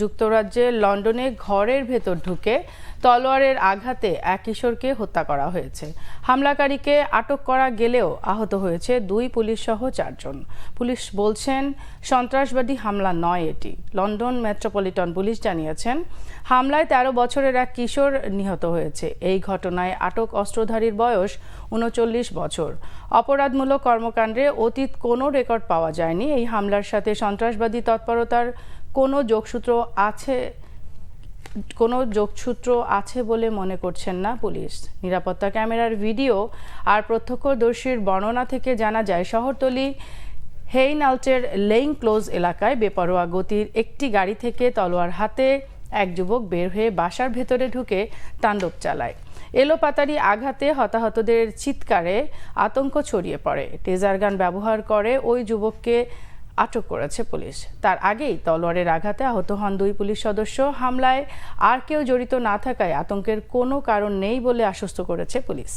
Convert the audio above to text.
যুক্তরাজ্যের লন্ডনে ঘরের ভেতর ঢুকে তলোয়ারের আঘাতে এক কিশোরকে হত্যা করা হয়েছে। হামলাকারীকে আটক করা গেলেও আহত হয়েছে 2 পুলিশ সহ 4 জন। পুলিশ বলছেন সন্ত্রাসবাদী হামলা নয় এটি। লন্ডন মেট্রোপলিটন পুলিশ জানিয়েছেন হামলায় 13 বছরের এক কিশোর নিহত হয়েছে। এই ঘটনায় আটক অস্ত্রধারীর বয়স 39 বছর। অপরাধমূলক কর্মকাণ্ডে অতীত কোনো রেকর্ড পাওয়া যায়নি। এই হামলার সাথে সন্ত্রাসবাদী তৎপরতার কোনো যোগসূত্র আছে বলে মনে করছেন না পুলিশ। নিরাপত্তা ক্যামেরার ভিডিও আর প্রত্যক্ষদর্শীর বর্ণনা থেকে জানা যায় শহরতলি হেইনাল্টের লেইং ক্লোজ এলাকায় বেপরোয়া গতির একটি গাড়ি থেকে তলোয়ার হাতে এক যুবক বের হয়ে বাসার ভেতরে ঢুকে তাণ্ডব চালায়। এলোপাতাড়ি আঘাতে হতাহতদের চিৎকারে আতঙ্ক ছড়িয়ে পড়ে। টেজার গান ব্যবহার করে ওই যুবককে আটক করেছে পুলিশ। তার আগেই তলোয়ারের আঘাতে আহত হন 2 পুলিশ সদস্য। হামলায় আর কেউ জড়িত না থাকায় আতঙ্কের কোনো কারণ নেই বলে আশ্বস্ত করেছে পুলিশ।